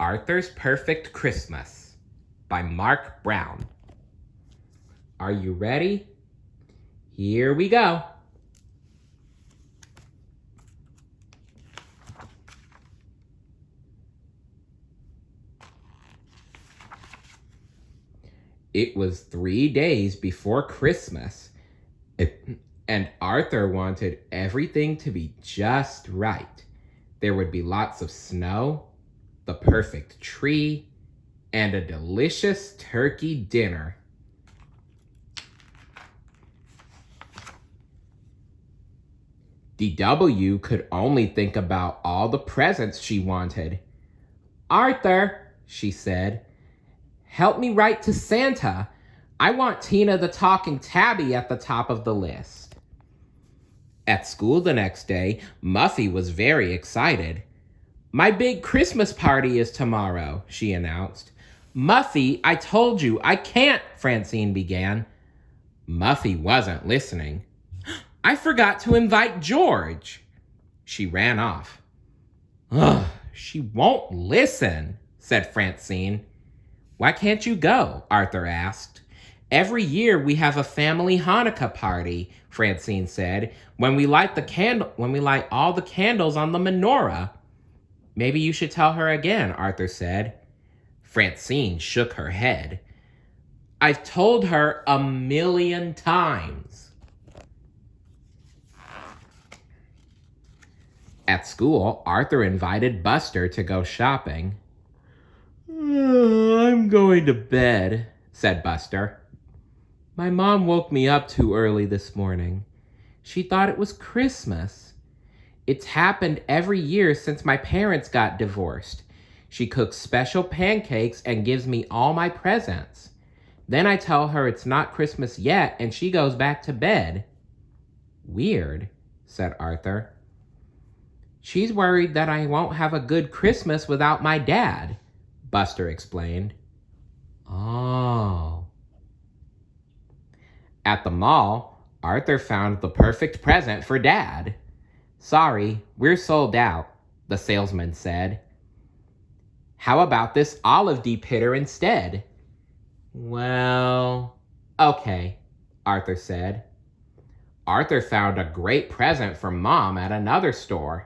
Arthur's Perfect Christmas by Mark Brown. Are you ready? Here we go. It was 3 days before Christmas, and Arthur wanted everything to be just right. There would be lots of snow, the perfect tree, and a delicious turkey dinner. DW could only think about all the presents she wanted. "Arthur," she said, "help me write to Santa. I want Tina the Talking Tabby at the top of the list." At school the next day, Muffy was very excited. "My big Christmas party is tomorrow," she announced. "Muffy, I told you, I can't," Francine began. Muffy wasn't listening. "I forgot to invite George." She ran off. "Ugh, she won't listen," said Francine. "Why can't you go?" Arthur asked. "Every year we have a family Hanukkah party," Francine said, when we light all the candles on the menorah." "Maybe you should tell her again," Arthur said. Francine shook her head. "I've told her 1,000,000 times." At school, Arthur invited Buster to go shopping. "I'm going to bed," said Buster. "My mom woke me up too early this morning. She thought it was Christmas. It's happened every year since my parents got divorced. She cooks special pancakes and gives me all my presents. Then I tell her it's not Christmas yet and she goes back to bed." "Weird," said Arthur. "She's worried that I won't have a good Christmas without my dad," Buster explained. "Oh." At the mall, Arthur found the perfect present for Dad. "Sorry, we're sold out," the salesman said. "How about this olive depitter instead?" "Well, okay," Arthur said. Arthur found a great present for Mom at another store.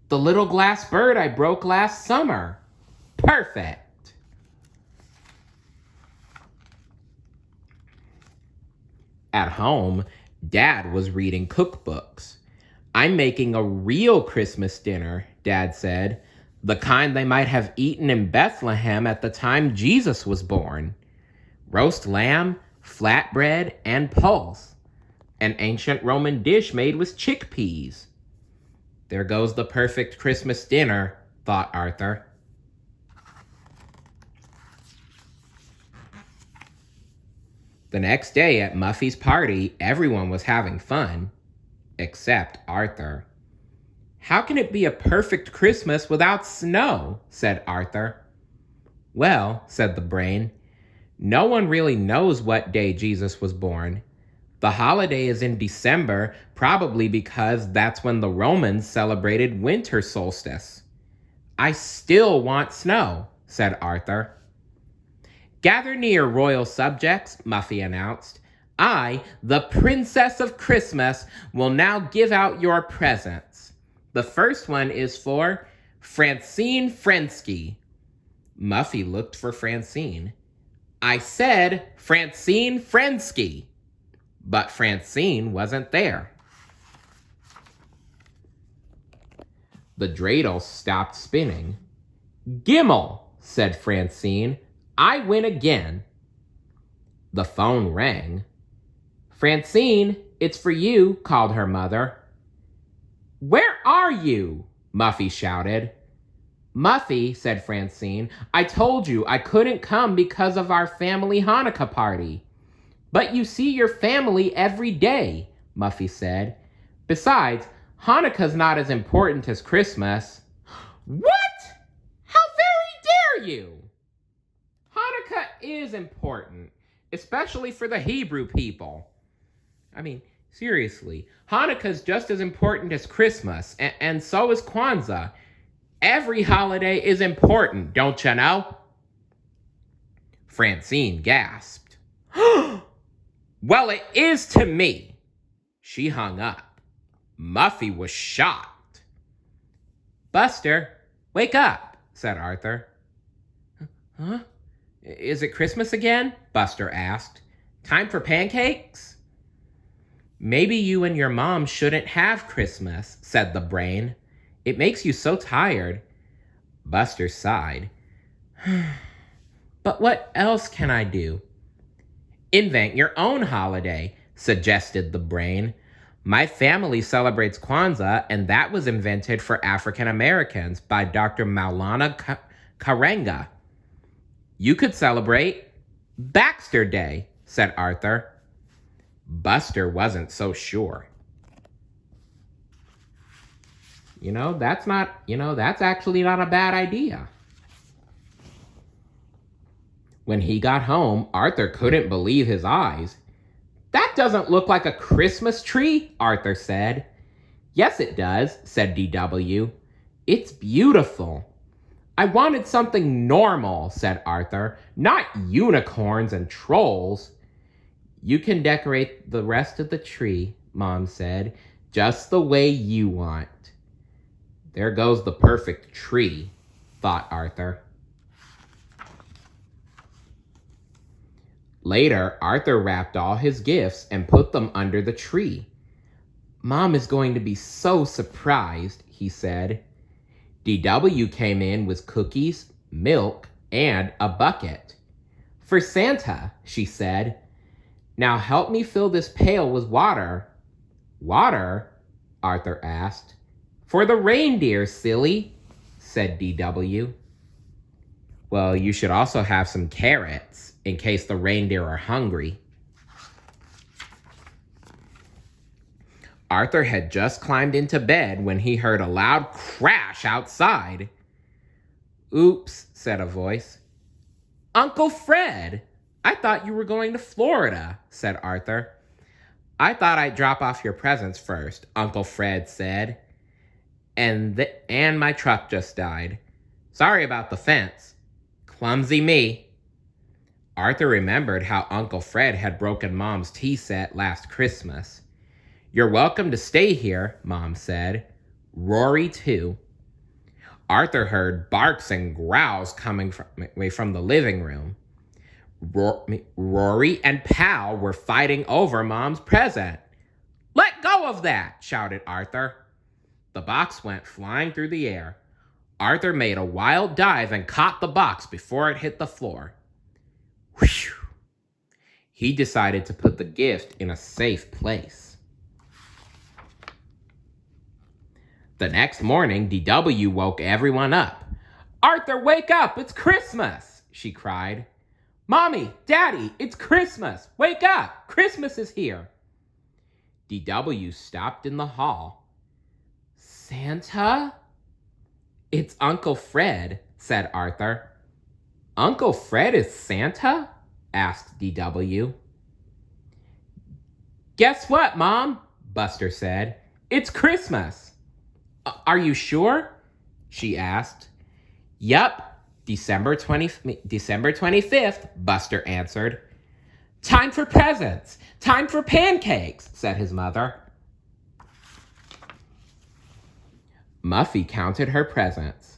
"The little glass bird I broke last summer. Perfect." At home, Dad was reading cookbooks. "I'm making a real Christmas dinner," Dad said. "The kind they might have eaten in Bethlehem at the time Jesus was born. Roast lamb, flatbread, and pulse. An ancient Roman dish made with chickpeas." "There goes the perfect Christmas dinner," thought Arthur. The next day at Muffy's party, everyone was having fun, except Arthur. "How can it be a perfect Christmas without snow?" said Arthur. "Well," said the brain, "no one really knows what day Jesus was born. The holiday is in December, probably because that's when the Romans celebrated winter solstice." "I still want snow," said Arthur. "Gather near, royal subjects," Muffy announced. "I, the Princess of Christmas, will now give out your presents. The first one is for Francine Frensky." Muffy looked for Francine. "I said Francine Frensky." But Francine wasn't there. The dreidel stopped spinning. "Gimmel," said Francine. "I win again." The phone rang. "Francine, it's for you," called her mother. "Where are you?" Muffy shouted. "Muffy," said Francine, "I told you I couldn't come because of our family Hanukkah party." "But you see your family every day," Muffy said. "Besides, Hanukkah's not as important as Christmas." "What? How very dare you!" "Hanukkah is important, especially for the Hebrew people. I mean, seriously, Hanukkah's just as important as Christmas, and so is Kwanzaa. Every holiday is important, don't you know? Francine gasped. Well, it is to me. She hung up. Muffy was shocked. Buster, wake up, said Arthur. Huh? Is it Christmas again? Buster asked. Time for pancakes? Maybe you and your mom shouldn't have Christmas, said the brain. It makes you so tired. Buster sighed. But what else can I do? Invent your own holiday, suggested the brain. My family celebrates Kwanzaa, and that was invented for African Americans by Dr. Maulana Karenga. You could celebrate Baxter Day, said Arthur. Buster wasn't so sure. That's actually not a bad idea. When he got home, Arthur couldn't believe his eyes. That doesn't look like a Christmas tree, Arthur said. Yes, it does, said DW. It's beautiful. I wanted something normal, said Arthur, not unicorns and trolls. You can decorate the rest of the tree, Mom said, just the way you want. There goes the perfect tree, thought Arthur. Later, Arthur wrapped all his gifts and put them under the tree. Mom is going to be so surprised, he said. DW came in with cookies, milk, and a bucket. For Santa, she said. Now help me fill this pail with water. Water? Arthur asked. For the reindeer, silly, said DW. Well, you should also have some carrots, in case the reindeer are hungry. Arthur had just climbed into bed when he heard a loud crash outside. Oops, said a voice. Uncle Fred! I thought you were going to Florida, said Arthur. I thought I'd drop off your presents first, Uncle Fred said. And my truck just died. Sorry about the fence. Clumsy me. Arthur remembered how Uncle Fred had broken Mom's tea set last Christmas. You're welcome to stay here, Mom said. Rory, too. Arthur heard barks and growls coming from the living room. Rory and Pal were fighting over Mom's present. Let go of that, shouted Arthur. The box went flying through the air. Arthur made a wild dive and caught the box before it hit the floor. Whew. He decided to put the gift in a safe place. The next morning, DW woke everyone up. Arthur, wake up! It's Christmas! She cried. Mommy, Daddy, it's Christmas! Wake up! Christmas is here! DW stopped in the hall. Santa? It's Uncle Fred, said Arthur. Uncle Fred is Santa? Asked DW. Guess what, Mom? Buster said. It's Christmas. Are you sure? She asked. Yup, December 25th, Buster answered. Time for presents. Time for pancakes, said his mother. Muffy counted her presents.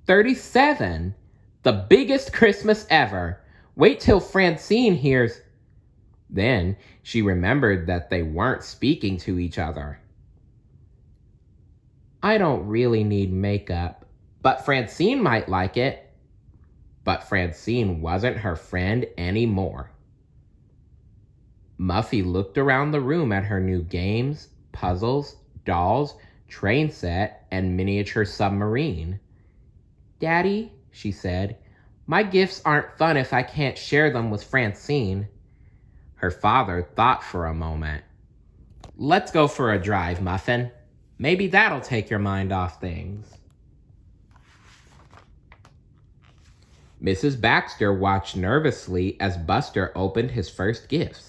37. The biggest Christmas ever. Wait till Francine hears. Then she remembered that they weren't speaking to each other. I don't really need makeup, but Francine might like it. But Francine wasn't her friend anymore. Muffy looked around the room at her new games, puzzles, dolls, train set, and miniature submarine. Daddy, she said, my gifts aren't fun if I can't share them with Francine. Her father thought for a moment. Let's go for a drive, Muffin. Maybe that'll take your mind off things. Mrs. Baxter watched nervously as Buster opened his first gift.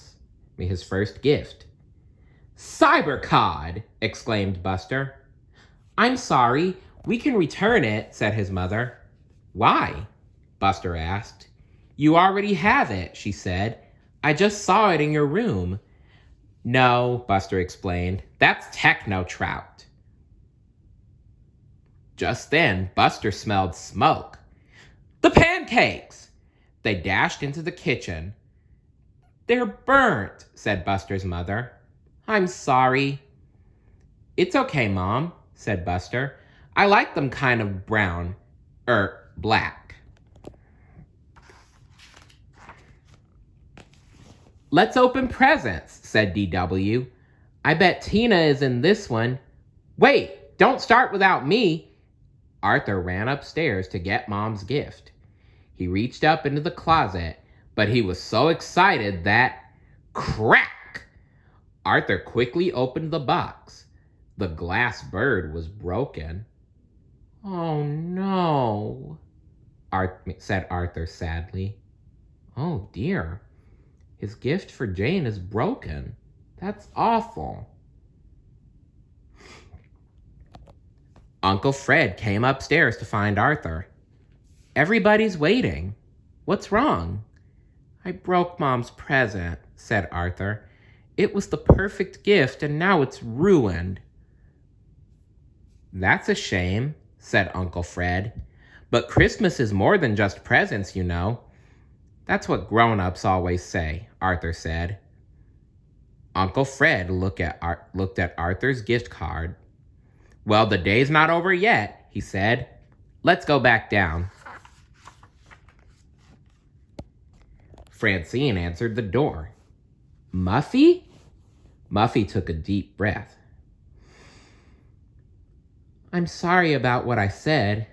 Cybercod! Exclaimed Buster. I'm sorry, We can return it, said his mother. Why? Buster asked. You already have it, she said. I just saw it in your room. No, Buster explained. That's techno trout. Just then, Buster smelled smoke. The pancakes! They dashed into the kitchen. They're burnt, said Buster's mother. I'm sorry. It's okay, Mom, said Buster. I like them kind of brown, black. Let's open presents, said DW. I bet Tina is in this one. Wait, don't start without me. Arthur ran upstairs to get Mom's gift. He reached up into the closet, but he was so excited that, crack! Arthur quickly opened the box. The glass bird was broken. Oh no, said Arthur sadly. Oh dear, his gift for Jane is broken. That's awful. Uncle Fred came upstairs to find Arthur. Everybody's waiting. What's wrong? I broke Mom's present, said Arthur. It was the perfect gift and now it's ruined. That's a shame, said Uncle Fred. But Christmas is more than just presents, you know. That's what grown-ups always say, Arthur said. Uncle Fred looked at Arthur's gift card. Well, the day's not over yet, he said. Let's go back down. Francine answered the door. Muffy? Muffy took a deep breath. I'm sorry about what I said,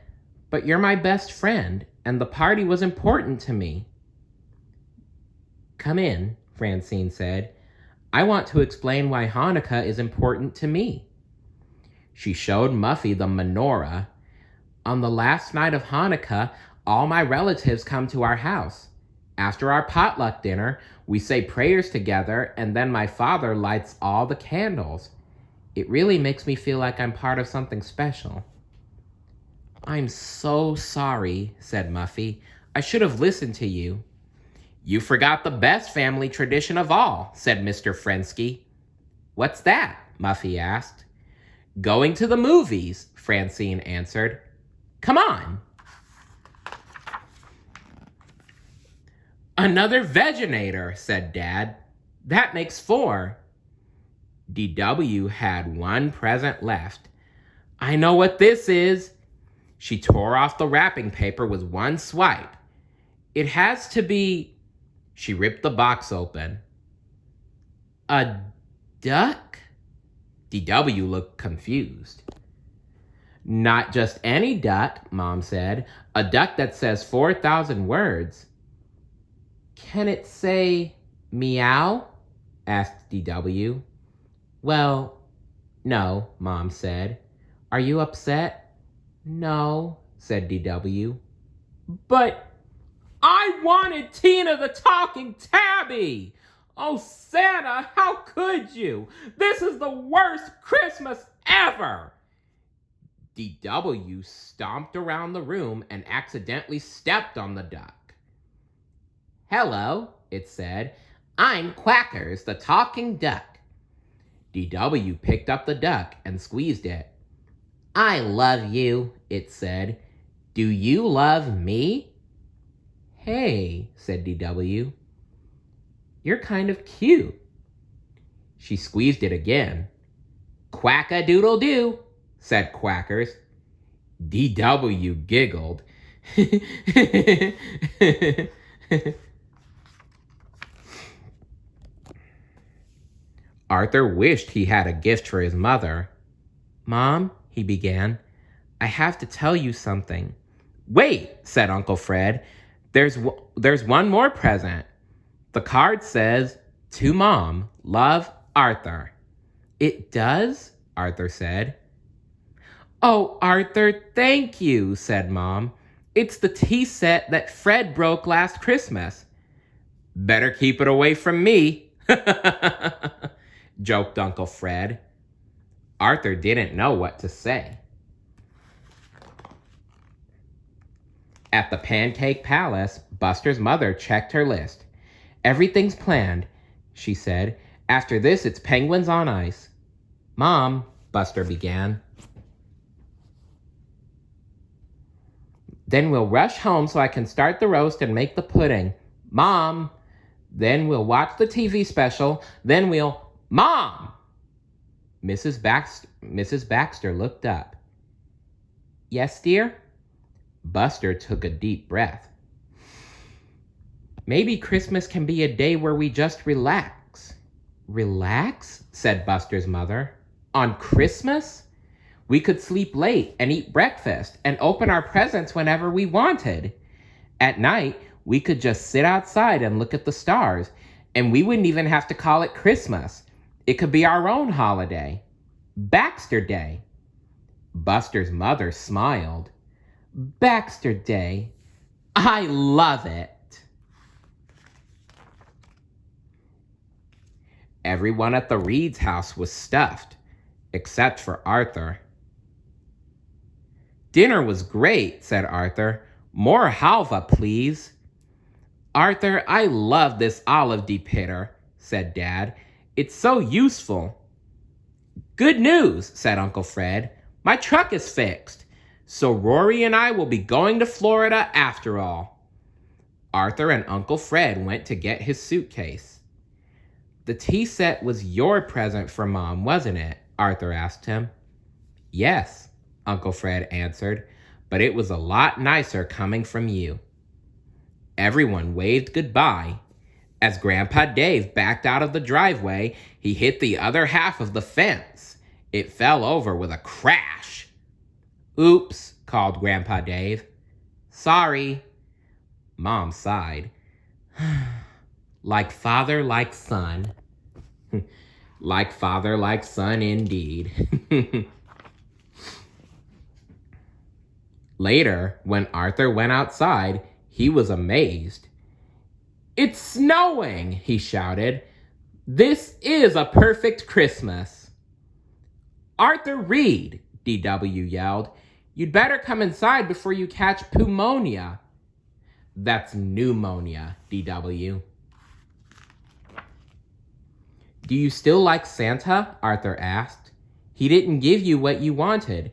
but you're my best friend, and the party was important to me. Come in, Francine said. I want to explain why Hanukkah is important to me. She showed Muffy the menorah. On the last night of Hanukkah, all my relatives come to our house. After our potluck dinner, we say prayers together, and then my father lights all the candles. It really makes me feel like I'm part of something special. I'm so sorry, said Muffy. I should have listened to you. You forgot the best family tradition of all, said Mr. Frensky. What's that? Muffy asked. Going to the movies, Francine answered. Come on. Another Veginator, said Dad. That makes 4. DW had one present left. I know what this is. She tore off the wrapping paper with one swipe. It has to be... She ripped the box open. A duck? DW looked confused. Not just any duck, Mom said. A duck that says 4,000 words. Can it say meow? Asked DW. Well, no, Mom said. Are you upset? No, said DW. But I wanted Tina the talking tabby! Oh, Santa, how could you? This is the worst Christmas ever! DW stomped around the room and accidentally stepped on the duck. Hello, it said. I'm Quackers, the talking duck. DW picked up the duck and squeezed it. I love you, it said. Do you love me? Hey, said DW. You're kind of cute. She squeezed it again. Quack-a-doodle-doo, said Quackers. DW giggled. Arthur wished he had a gift for his mother. Mom, he began, I have to tell you something. Wait, said Uncle Fred. There's one more present. The card says, to Mom, love, Arthur. It does? Arthur said. Oh, Arthur, thank you, said Mom. It's the tea set that Fred broke last Christmas. Better keep it away from me, joked Uncle Fred. Arthur didn't know what to say. At the Pancake Palace, Buster's mother checked her list. Everything's planned, she said. After this, it's penguins on ice. Mom, Buster began. Then we'll rush home so I can start the roast and make the pudding. Mom. Then we'll watch the TV special. Then we'll... Mom! Mrs. Baxter looked up. Yes, dear? Buster took a deep breath. Maybe Christmas can be a day where we just relax. Relax? Said Buster's mother. On Christmas? We could sleep late and eat breakfast and open our presents whenever we wanted. At night, we could just sit outside and look at the stars, and we wouldn't even have to call it Christmas. It could be our own holiday. Baxter Day. Buster's mother smiled. Baxter Day. I love it. Everyone at the Reed's house was stuffed, except for Arthur. Dinner was great, said Arthur. More halva, please. Arthur, I love this olive depitter, said Dad. It's so useful. Good news, said Uncle Fred. My truck is fixed, so Rory and I will be going to Florida after all. Arthur and Uncle Fred went to get his suitcase. The tea set was your present for Mom, wasn't it? Arthur asked him. Yes, Uncle Fred answered, but it was a lot nicer coming from you. Everyone waved goodbye. As Grandpa Dave backed out of the driveway, he hit the other half of the fence. It fell over with a crash. Oops, called Grandpa Dave. Sorry. Mom sighed. Like father, like son. Like father, like son, indeed. Later, when Arthur went outside, he was amazed. It's snowing, he shouted. This is a perfect Christmas. Arthur Reed, D.W. yelled. You'd better come inside before you catch pneumonia. That's pneumonia, D.W. Do you still like Santa? Arthur asked. He didn't give you what you wanted.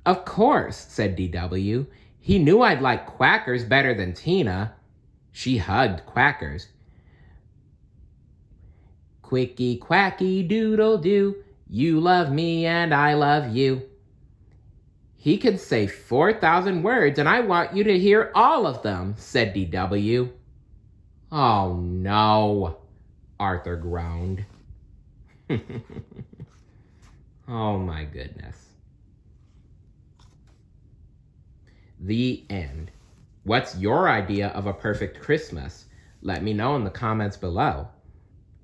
Of course, said D.W. He knew I'd like Quackers better than Tina. She hugged Quackers. Quickie, quacky, doodle doo. You love me and I love you. He can say 4,000 words and I want you to hear all of them, said D.W. Oh no, Arthur groaned. Oh my goodness. The end. What's your idea of a perfect Christmas? Let me know in the comments below.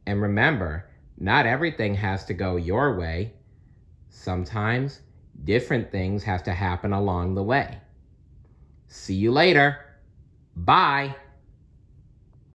And remember, not everything has to go your way. Sometimes different things have to happen along the way. See you later. Bye.